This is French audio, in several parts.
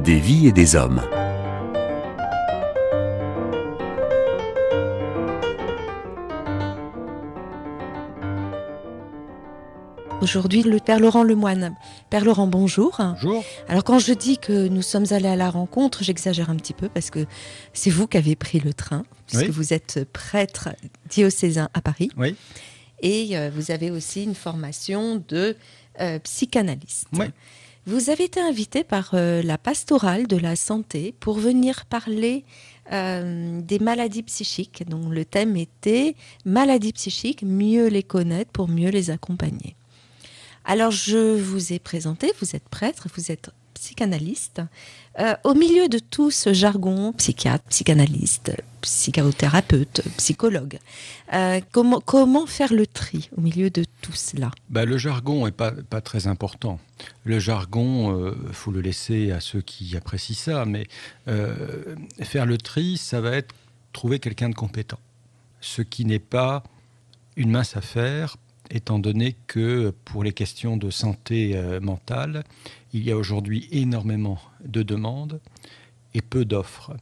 Des vies et des hommes. Aujourd'hui, le Père Laurent Lemoine. Père Laurent, bonjour. Bonjour. Alors quand je dis que nous sommes allés à la rencontre, j'exagère un petit peu parce que c'est vous qui avez pris le train, puisque Oui. vous êtes prêtre diocésain à Paris. Oui. Et vous avez aussi une formation de psychanalyste. Oui. Vous avez été invité par la pastorale de la santé pour venir parler des maladies psychiques. Donc le thème était maladies psychiques, mieux les connaître pour mieux les accompagner. Alors je vous ai présenté, vous êtes prêtre, vous êtes psychanalyste. Au milieu de tout ce jargon, psychiatre, psychanalyste, psychothérapeute, psychologue, comment faire le tri au milieu de tout cela ? Le jargon n'est pas très important. Le jargon, faut le laisser à ceux qui apprécient ça, mais faire le tri, ça va être trouver quelqu'un de compétent. Ce qui n'est pas une mince affaire, étant donné que pour les questions de santé mentale, il y a aujourd'hui énormément de demandes et peu d'offres.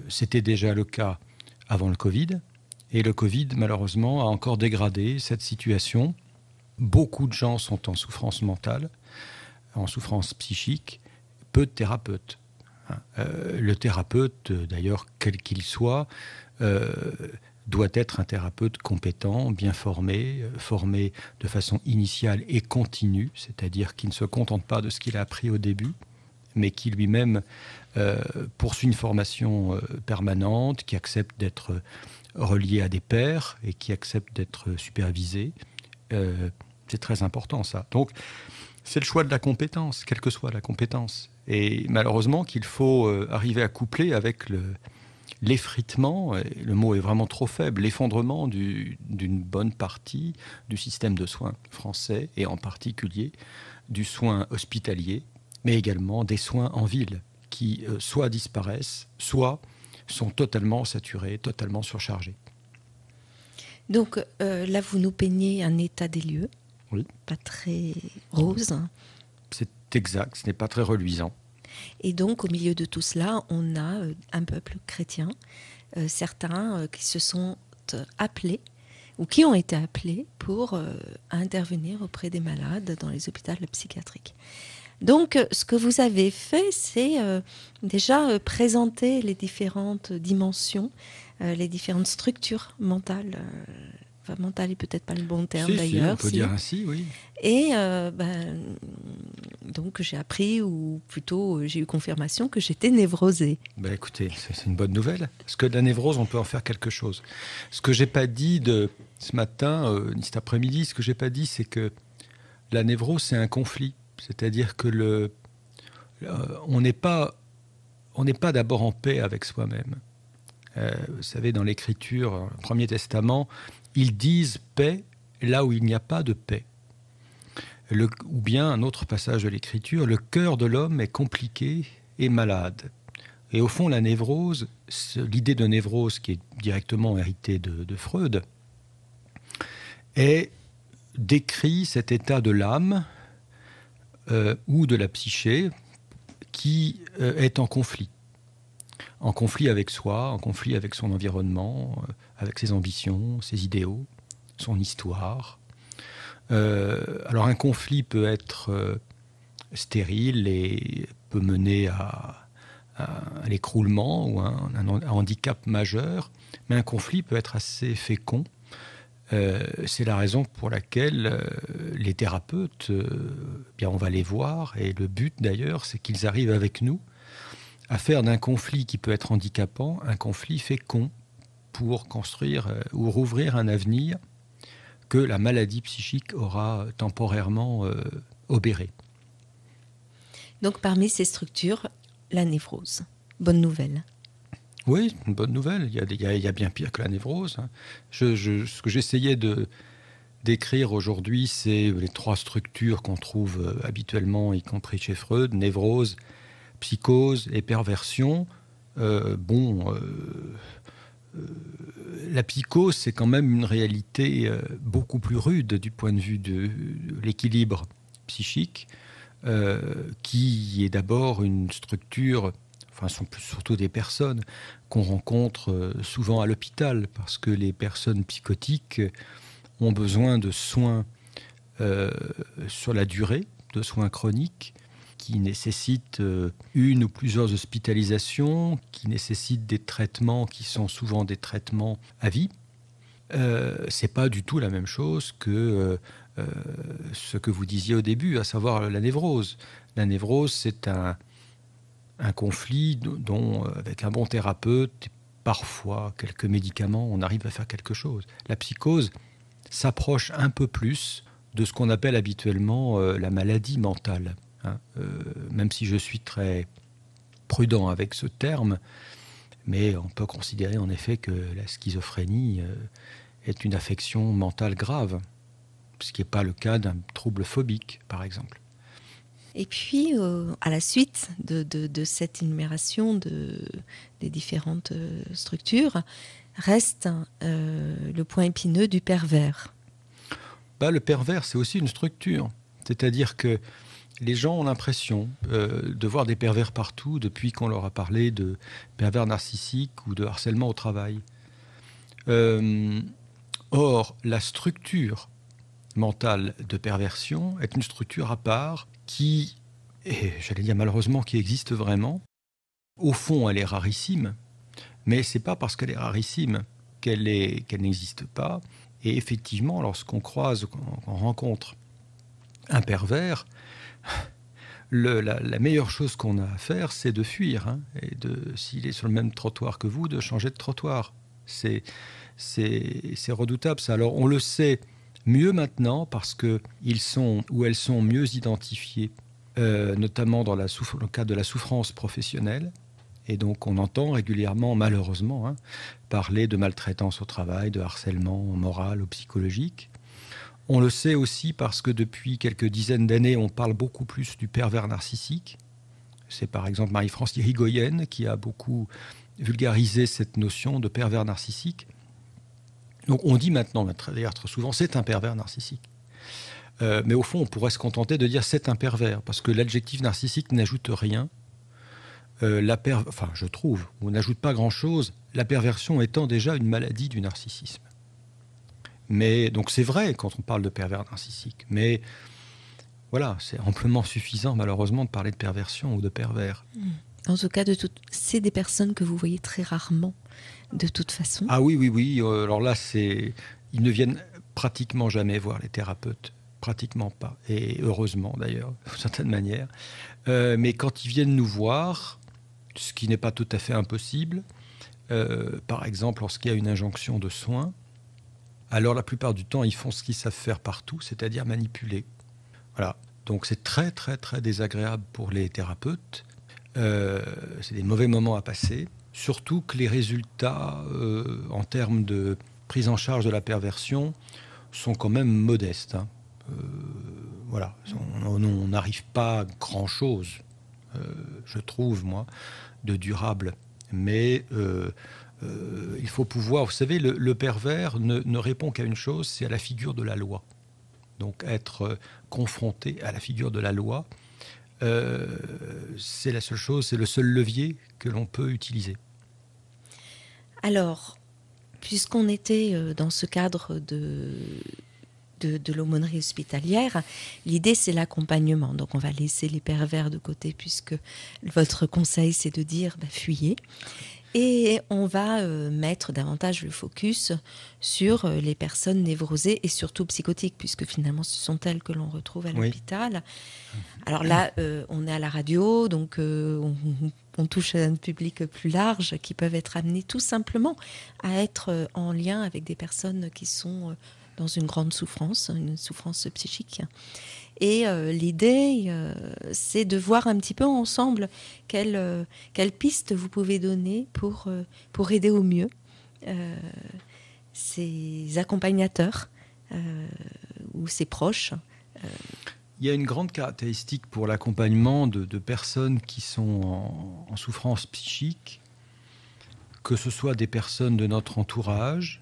C'était déjà le cas avant le Covid, et le Covid, malheureusement, a encore dégradé cette situation. Beaucoup de gens sont en souffrance mentale, en souffrance psychique, peu de thérapeutes. Le thérapeute, d'ailleurs, quel qu'il soit, doit être un thérapeute compétent, bien formé de façon initiale et continue, c'est-à-dire qui ne se contente pas de ce qu'il a appris au début, mais qui lui-même poursuit une formation permanente, qui accepte d'être relié à des pairs et qui accepte d'être supervisé. C'est très important, ça. Donc, c'est le choix de la compétence, quelle que soit la compétence. Et malheureusement qu'il faut arriver à coupler avec l'effritement, le mot est vraiment trop faible, l'effondrement d'une bonne partie du système de soins français, et en particulier du soin hospitalier, mais également des soins en ville, qui soit disparaissent, soit sont totalement saturés, totalement surchargés. Donc là, vous nous peignez un état des lieux, oui. Pas très rose. C'est exact, ce n'est pas très reluisant. Et donc, au milieu de tout cela, on a un peuple chrétien, certains qui se sont appelés, ou qui ont été appelés pour intervenir auprès des malades dans les hôpitaux psychiatriques. Donc, ce que vous avez fait, c'est déjà présenter les différentes dimensions, les différentes structures mentales. Mentale est peut-être pas le bon terme d'ailleurs. On peut dire ainsi, oui. Et donc j'ai appris, ou plutôt j'ai eu confirmation que j'étais névrosée. Écoutez, c'est une bonne nouvelle. Parce que de la névrose, on peut en faire quelque chose. Ce que j'ai pas dit ce matin, ni cet après-midi, ce que j'ai pas dit, c'est que la névrose, c'est un conflit. C'est-à-dire que on n'est pas d'abord en paix avec soi-même. Vous savez, dans l'Écriture, le Premier Testament, ils disent paix là où il n'y a pas de paix. Ou bien, un autre passage de l'Écriture, le cœur de l'homme est compliqué et malade. Et au fond, la névrose, l'idée de névrose qui est directement héritée de Freud, décrit cet état de l'âme ou de la psyché qui est en conflit avec soi, en conflit avec son environnement, avec ses ambitions, ses idéaux, son histoire. Alors un conflit peut être stérile et peut mener à l'écroulement ou à un handicap majeur, mais un conflit peut être assez fécond. C'est la raison pour laquelle les thérapeutes, on va les voir, et le but d'ailleurs, c'est qu'ils arrivent avec nous à faire d'un conflit qui peut être handicapant un conflit fécond pour construire ou rouvrir un avenir que la maladie psychique aura temporairement obéré. Donc parmi ces structures, la névrose. Bonne nouvelle. Oui, une bonne nouvelle. Il y a bien pire que la névrose. Ce que j'essayais d'écrire aujourd'hui, c'est les 3 structures qu'on trouve habituellement, y compris chez Freud: névrose, psychose et perversion. La psychose, c'est quand même une réalité beaucoup plus rude du point de vue de l'équilibre psychique. qui est d'abord une structure, enfin, ce sont surtout des personnes qu'on rencontre souvent à l'hôpital, parce que les personnes psychotiques ont besoin de soins sur la durée, de soins chroniques, qui nécessitent une ou plusieurs hospitalisations, qui nécessitent des traitements qui sont souvent des traitements à vie. C'est pas du tout la même chose que ce que vous disiez au début, à savoir la névrose. La névrose, c'est un conflit dont, avec un bon thérapeute, parfois quelques médicaments, on arrive à faire quelque chose. La psychose s'approche un peu plus de ce qu'on appelle habituellement la maladie mentale. Hein. Même si je suis très prudent avec ce terme, mais on peut considérer en effet que la schizophrénie est une affection mentale grave, ce qui n'est pas le cas d'un trouble phobique, par exemple. Et puis, à la suite de cette énumération des différentes structures, reste le point épineux du pervers. Le pervers, c'est aussi une structure. C'est-à-dire que les gens ont l'impression de voir des pervers partout depuis qu'on leur a parlé de pervers narcissiques ou de harcèlement au travail. Or, la structure mentale de perversion est une structure à part qui, et j'allais dire malheureusement, qui existe vraiment. Au fond, elle est rarissime, mais c'est pas parce qu'elle est rarissime qu'elle n'existe pas. Et effectivement, lorsqu'on croise, qu'on rencontre un pervers, la meilleure chose qu'on a à faire, c'est de fuir, hein, et s'il est sur le même trottoir que vous, de changer de trottoir. C'est redoutable, ça. Alors, on le sait mieux maintenant parce qu'ils sont ou elles sont mieux identifiés, notamment dans le cadre de la souffrance professionnelle. Et donc, on entend régulièrement, malheureusement, parler de maltraitance au travail, de harcèlement moral ou psychologique. On le sait aussi parce que depuis quelques dizaines d'années, on parle beaucoup plus du pervers narcissique. C'est par exemple Marie-France Irigoyen qui a beaucoup vulgarisé cette notion de pervers narcissique. Donc on dit maintenant, d'ailleurs très souvent, c'est un pervers narcissique. Mais au fond, on pourrait se contenter de dire c'est un pervers, parce que l'adjectif narcissique n'ajoute rien. Je trouve, on n'ajoute pas grand-chose, la perversion étant déjà une maladie du narcissisme. Mais donc c'est vrai quand on parle de pervers narcissique, mais voilà, c'est amplement suffisant malheureusement de parler de perversion ou de pervers. En tout cas, c'est des personnes que vous voyez très rarement, de toute façon. Ah oui. Alors là, ils ne viennent pratiquement jamais voir les thérapeutes, pratiquement pas, et heureusement d'ailleurs, d'une certaine manière. Mais quand ils viennent nous voir, ce qui n'est pas tout à fait impossible, par exemple lorsqu'il y a une injonction de soins, alors la plupart du temps, ils font ce qu'ils savent faire partout, c'est-à-dire manipuler. Voilà. Donc c'est très, très, très désagréable pour les thérapeutes. C'est des mauvais moments à passer. Surtout que les résultats, en termes de prise en charge de la perversion, sont quand même modestes. Voilà. On n'arrive pas à grand-chose, je trouve, moi, de durable. Mais il faut pouvoir... Vous savez, le pervers ne répond qu'à une chose, c'est à la figure de la loi. Donc être confronté à la figure de la loi, c'est la seule chose, c'est le seul levier que l'on peut utiliser. Alors, puisqu'on était dans ce cadre de l'aumônerie hospitalière, l'idée c'est l'accompagnement. Donc on va laisser les pervers de côté puisque votre conseil c'est de dire fuyez. Et on va mettre davantage le focus sur les personnes névrosées et surtout psychotiques, puisque finalement ce sont elles que l'on retrouve à l'hôpital. Alors là, on est à la radio, donc on touche à un public plus large qui peuvent être amenés tout simplement à être en lien avec des personnes qui sont dans une grande souffrance, une souffrance psychique. Et l'idée, c'est de voir un petit peu ensemble quelles pistes vous pouvez donner pour aider au mieux ces accompagnateurs ou ces proches. Il y a une grande caractéristique pour l'accompagnement de personnes qui sont en souffrance psychique, que ce soit des personnes de notre entourage,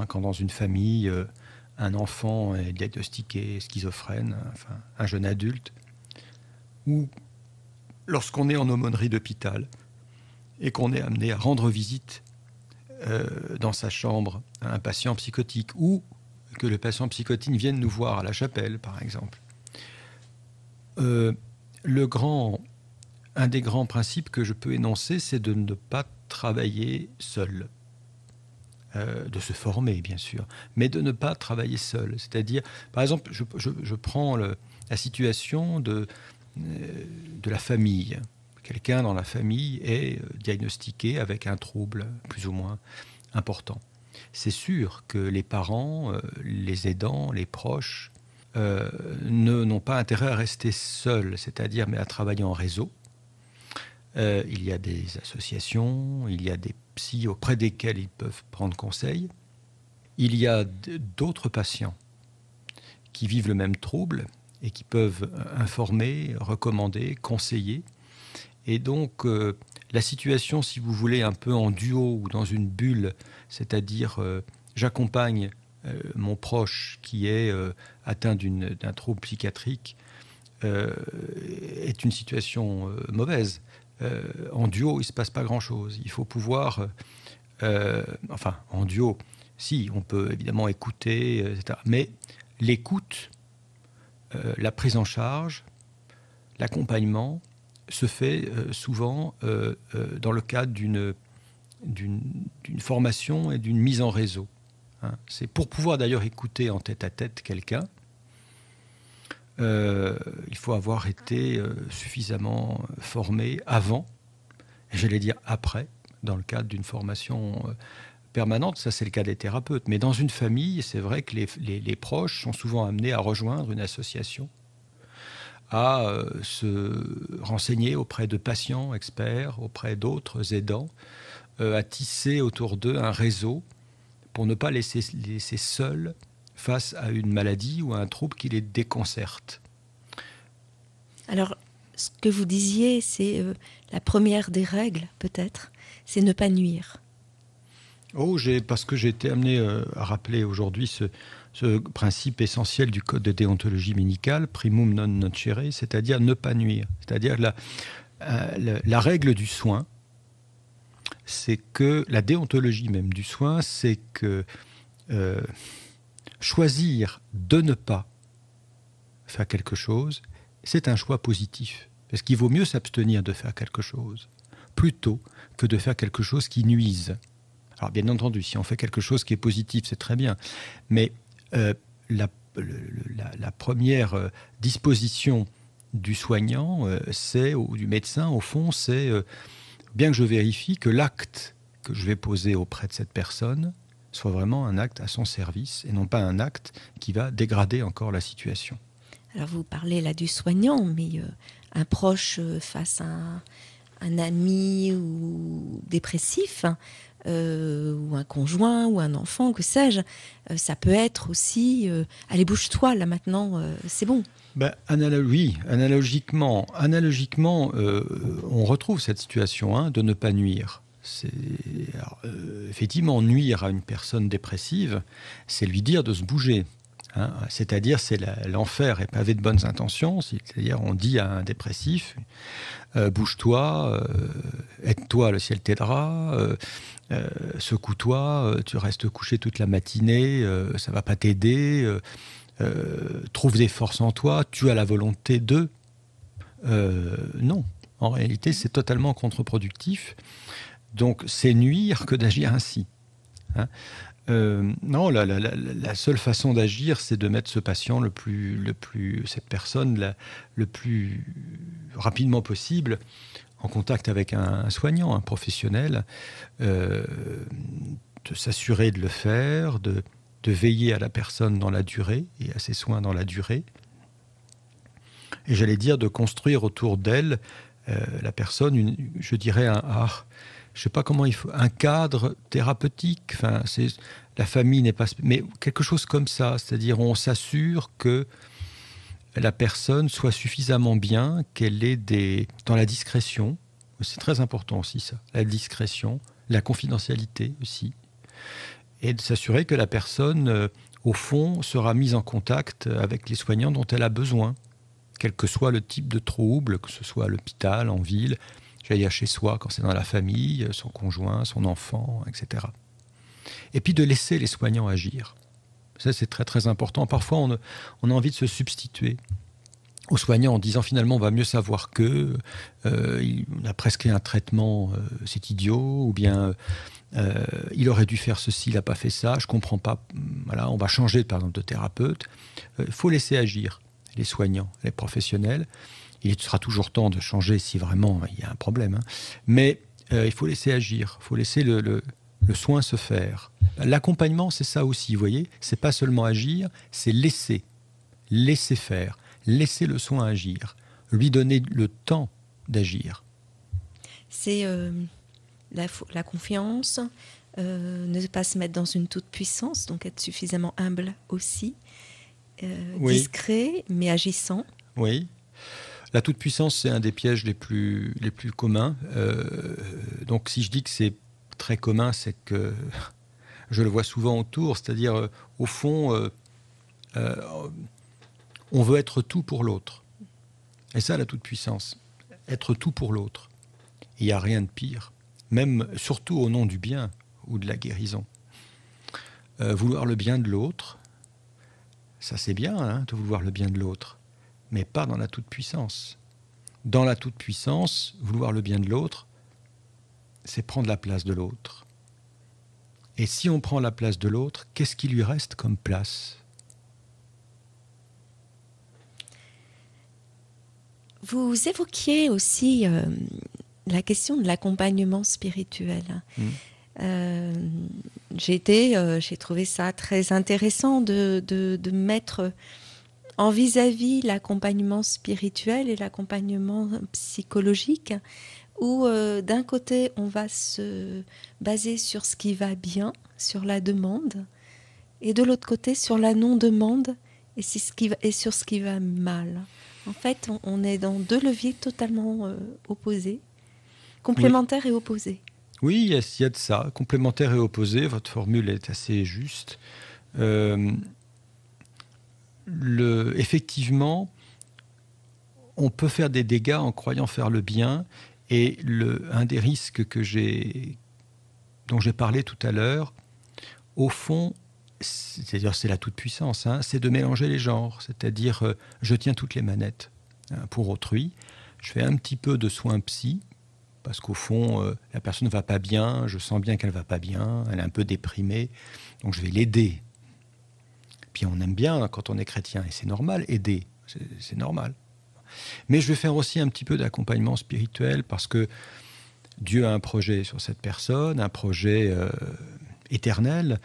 quand dans une famille... un enfant est diagnostiqué schizophrène, enfin un jeune adulte, ou lorsqu'on est en aumônerie d'hôpital et qu'on est amené à rendre visite dans sa chambre à un patient psychotique, ou que le patient psychotique vienne nous voir à la chapelle, par exemple. Un des grands principes que je peux énoncer, c'est de ne pas travailler seul. De se former, bien sûr, mais de ne pas travailler seul. C'est-à-dire, par exemple, je prends la situation de la famille. Quelqu'un dans la famille est diagnostiqué avec un trouble plus ou moins important. C'est sûr que les parents, les aidants, les proches n'ont pas intérêt à rester seuls, c'est-à-dire mais à travailler en réseau. Il y a des associations, il y a des psys auprès desquels ils peuvent prendre conseil. Il y a d'autres patients qui vivent le même trouble et qui peuvent informer, recommander, conseiller. Et donc, la situation, si vous voulez, un peu en duo ou dans une bulle, c'est-à-dire j'accompagne mon proche qui est atteint d'un trouble psychiatrique, est une situation mauvaise. En duo, il ne se passe pas grand-chose. Il faut pouvoir... en duo, si, on peut évidemment écouter, etc. Mais l'écoute, la prise en charge, l'accompagnement se fait souvent dans le cadre d'une formation et d'une mise en réseau. Hein. C'est pour pouvoir d'ailleurs écouter en tête-à-tête quelqu'un, il faut avoir été suffisamment formé avant, et j'allais dire après, dans le cadre d'une formation permanente. Ça, c'est le cas des thérapeutes. Mais dans une famille, c'est vrai que les proches sont souvent amenés à rejoindre une association, à se renseigner auprès de patients experts, auprès d'autres aidants, à tisser autour d'eux un réseau pour ne pas laisser seuls face à une maladie ou à un trouble qui les déconcerte. Alors, ce que vous disiez, c'est la première des règles, peut-être, c'est ne pas nuire. Parce que j'ai été amené à rappeler aujourd'hui ce principe essentiel du code de déontologie médicale, primum non nocere, c'est-à-dire ne pas nuire. C'est-à-dire la règle du soin, c'est que la déontologie même du soin, c'est que choisir de ne pas faire quelque chose, c'est un choix positif. Parce qu'il vaut mieux s'abstenir de faire quelque chose plutôt que de faire quelque chose qui nuise. Alors bien entendu, si on fait quelque chose qui est positif, c'est très bien. Mais la première disposition du soignant, ou du médecin, au fond, c'est bien que je vérifie que l'acte que je vais poser auprès de cette personne soit vraiment un acte à son service et non pas un acte qui va dégrader encore la situation. Alors vous parlez là du soignant, mais un proche face à un ami ou dépressif, ou un conjoint ou un enfant, que sais-je, ça peut être aussi allez, bouge-toi là maintenant, c'est bon. Oui, analogiquement, on retrouve cette situation de ne pas nuire. Effectivement, nuire à une personne dépressive, c'est lui dire de se bouger. C'est-à-dire, c'est l'enfer est pavé de bonnes intentions. C'est-à-dire, on dit à un dépressif, bouge-toi, aide-toi, le ciel t'aidera, secoue-toi, tu restes couché toute la matinée, ça va pas t'aider, trouve des forces en toi, tu as la volonté de... non, en réalité, c'est totalement contre-productif. Donc, c'est nuire que d'agir ainsi. Non, la seule façon d'agir, c'est de mettre ce patient cette personne le plus rapidement possible en contact avec un soignant, un professionnel, de s'assurer de le faire, de veiller à la personne dans la durée et à ses soins dans la durée. Et j'allais dire de construire autour d'elle, la personne, je dirais je sais pas comment un cadre thérapeutique. Enfin, la famille n'est pas, mais quelque chose comme ça. C'est-à-dire, on s'assure que la personne soit suffisamment bien, qu'elle est dans la discrétion. C'est très important aussi ça, la discrétion, la confidentialité aussi, et de s'assurer que la personne, au fond, sera mise en contact avec les soignants dont elle a besoin. quel que soit le type de trouble, que ce soit à l'hôpital, en ville, j'allais dire chez soi, quand c'est dans la famille, son conjoint, son enfant, etc. Et puis de laisser les soignants agir. Ça, c'est très très important. Parfois, on a envie de se substituer aux soignants en disant finalement on va mieux savoir qu'eux, on a prescrit un traitement, c'est idiot, ou bien il aurait dû faire ceci, il n'a pas fait ça, je ne comprends pas, voilà, on va changer par exemple de thérapeute. Il faut laisser agir les soignants, les professionnels. Il sera toujours temps de changer si vraiment il y a un problème, hein. Mais il faut laisser agir, il faut laisser le soin se faire. L'accompagnement, c'est ça aussi, vous voyez, c'est pas seulement agir, c'est laisser faire, laisser le soin agir, lui donner le temps d'agir. C'est la confiance, ne pas se mettre dans une toute-puissance, donc être suffisamment humble aussi, Oui. discret mais agissant. Oui. La toute-puissance, c'est un des pièges les plus communs. Donc si je dis que c'est très commun, c'est que je le vois souvent autour, c'est-à-dire au fond, on veut être tout pour l'autre. Et ça, la toute-puissance, être tout pour l'autre. Il n'y a rien de pire, même surtout au nom du bien ou de la guérison. Vouloir le bien de l'autre, ça c'est bien, hein, de vouloir le bien de l'autre, mais pas dans la toute-puissance. Dans la toute-puissance, vouloir le bien de l'autre, c'est prendre la place de l'autre. Et si on prend la place de l'autre, qu'est-ce qui lui reste comme place ? Vous évoquiez aussi la question de l'accompagnement spirituel. J'ai trouvé ça très intéressant de mettre en vis-à-vis l'accompagnement spirituel et l'accompagnement psychologique, où d'un côté on va se baser sur ce qui va bien, sur la demande, et de l'autre côté sur la non-demande et sur ce qui va mal. En fait, on est dans deux leviers totalement opposés, complémentaires et opposés. Oui, il y a de ça, complémentaire et opposé, votre formule est assez juste. Effectivement, on peut faire des dégâts en croyant faire le bien, et un des risques dont j'ai parlé tout à l'heure, au fond, c'est-à-dire c'est la toute-puissance, hein, c'est de mélanger les genres, c'est-à-dire je tiens toutes les manettes, hein, pour autrui, je fais un petit peu de soins psy, parce qu'au fond, la personne ne va pas bien, je sens bien qu'elle ne va pas bien, elle est un peu déprimée, donc je vais l'aider. Puis on aime bien quand on est chrétien, et c'est normal, aider, c'est normal. Mais je vais faire aussi un petit peu d'accompagnement spirituel, parce que Dieu a un projet sur cette personne, un projet éternel,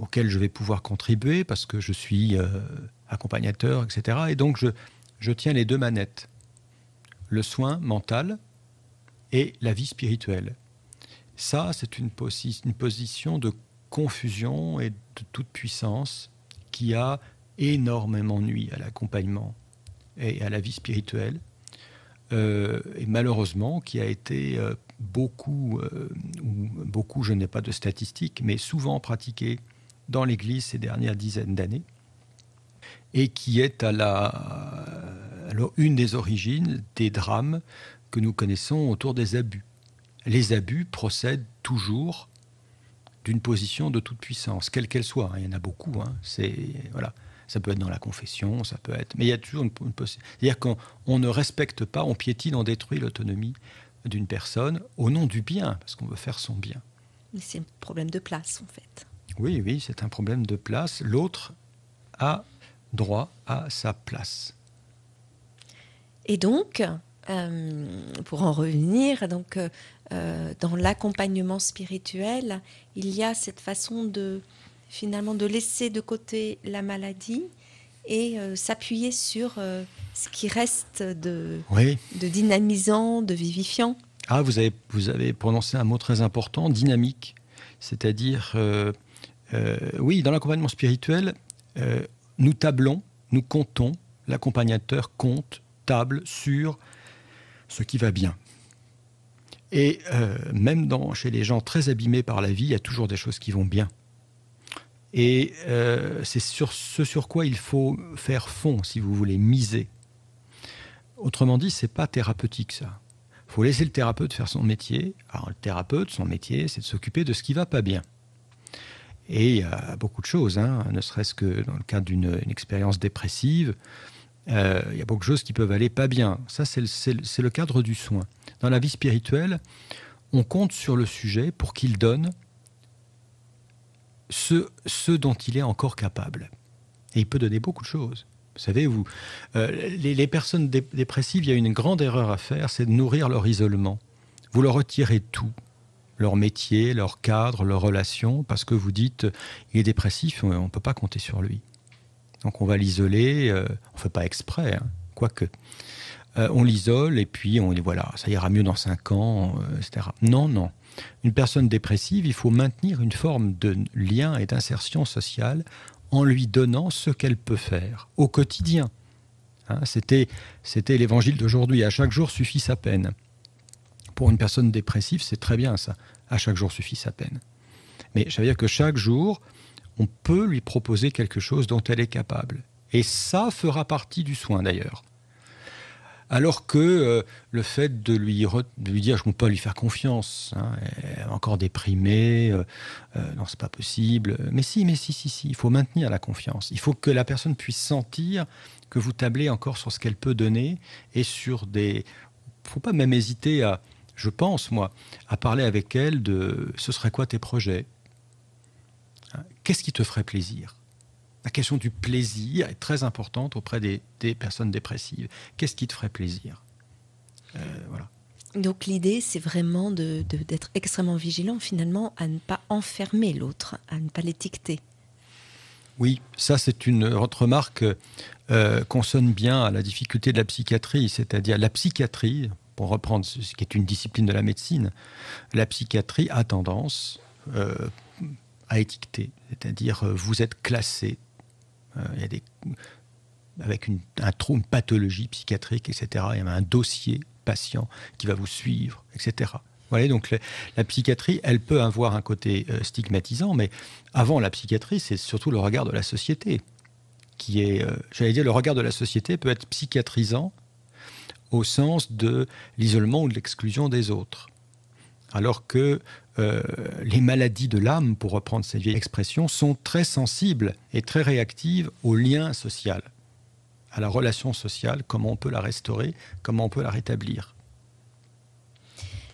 auquel je vais pouvoir contribuer, parce que je suis accompagnateur, etc. Et donc je tiens les deux manettes, le soin mental et la vie spirituelle. Ça, c'est une position de confusion et de toute puissance qui a énormément nui à l'accompagnement et à la vie spirituelle, et malheureusement qui a été beaucoup, je n'ai pas de statistiques, mais souvent pratiqué dans l'Église ces dernières dizaines d'années, et qui est alors une des origines des drames que nous connaissons autour des abus. Les abus procèdent toujours d'une position de toute puissance, quelle qu'elle soit, hein. Il y en a beaucoup, hein. Voilà. Ça peut être dans la confession, ça peut être... Mais il y a toujours une possibilité. C'est-à-dire qu'on ne respecte pas, on piétine, on détruit l'autonomie d'une personne au nom du bien, parce qu'on veut faire son bien. Mais c'est un problème de place, en fait. Oui, c'est un problème de place. L'autre a droit à sa place. Et donc, pour en revenir, donc, dans l'accompagnement spirituel, il y a cette façon finalement de laisser de côté la maladie et s'appuyer sur ce qui reste de dynamisant, de vivifiant. Ah, vous avez prononcé un mot très important, dynamique. C'est-à-dire, oui, dans l'accompagnement spirituel, nous tablons, nous comptons, l'accompagnateur compte, table sur ce qui va bien. Et même chez les gens très abîmés par la vie, il y a toujours des choses qui vont bien. Et c'est sur ce sur quoi il faut faire fond, si vous voulez, miser. Autrement dit, c'est pas thérapeutique, ça. Il faut laisser le thérapeute faire son métier. Alors, le thérapeute, son métier, c'est de s'occuper de ce qui va pas bien. Et il y a beaucoup de choses, ne serait-ce que dans le cadre d'une expérience dépressive, il y a beaucoup de choses qui peuvent aller pas bien. Ça, c'est le cadre du soin. Dans la vie spirituelle, on compte sur le sujet pour qu'il donne ce dont il est encore capable. Et il peut donner beaucoup de choses. Vous savez, les personnes dépressives, il y a une grande erreur à faire, c'est de nourrir leur isolement. Vous leur retirez tout. Leur métier, leur cadre, leurs relations, parce que vous dites il est dépressif, on ne peut pas compter sur lui. Donc on va l'isoler, on ne fait pas exprès, quoique. On l'isole et puis voilà, ça ira mieux dans 5 ans, etc. Non. Une personne dépressive, il faut maintenir une forme de lien et d'insertion sociale en lui donnant ce qu'elle peut faire au quotidien. C'était l'évangile d'aujourd'hui, à chaque jour suffit sa peine. Pour une personne dépressive, c'est très bien ça. À chaque jour suffit sa peine. Mais ça veut dire que chaque jour, on peut lui proposer quelque chose dont elle est capable. Et ça fera partie du soin d'ailleurs. Alors que le fait de lui dire qu'on peut lui faire confiance, elle est encore déprimée, non c'est pas possible. Mais si, il faut maintenir la confiance. Il faut que la personne puisse sentir que vous tablez encore sur ce qu'elle peut donner et sur des... Il ne faut pas même hésiter à... Je pense, moi, à parler avec elle de « ce serait quoi tes projets ?» Qu'est-ce qui te ferait plaisir ? La question du plaisir est très importante auprès des personnes dépressives. Qu'est-ce qui te ferait plaisir ? Voilà. Donc l'idée, c'est vraiment d'être extrêmement vigilant, finalement, à ne pas enfermer l'autre, à ne pas l'étiqueter. Oui, ça c'est une remarque consonne bien à la difficulté de la psychiatrie, c'est-à-dire la psychiatrie, pour reprendre ce qui est une discipline de la médecine, la psychiatrie a tendance à étiqueter, c'est-à-dire vous êtes classé, avec une pathologie psychiatrique, etc. Il y a un dossier patient qui va vous suivre, etc. Voilà, donc la psychiatrie, elle peut avoir un côté stigmatisant, mais avant la psychiatrie, c'est surtout le regard de la société qui est, le regard de la société peut être psychiatrisant au sens de l'isolement ou de l'exclusion des autres. Alors que les maladies de l'âme, pour reprendre cette vieille expression, sont très sensibles et très réactives au lien social, à la relation sociale, comment on peut la restaurer, comment on peut la rétablir.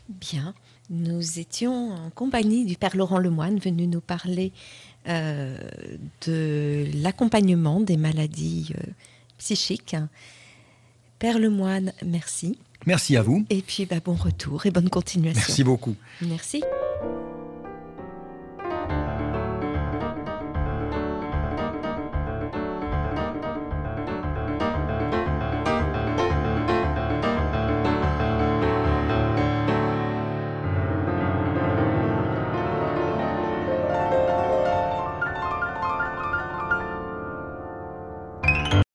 Bien, nous étions en compagnie du Père Laurent Lemoine, venu nous parler de l'accompagnement des maladies psychiques. Père Lemoine, merci. Merci à vous. Et puis bon retour et bonne continuation. Merci beaucoup. Merci.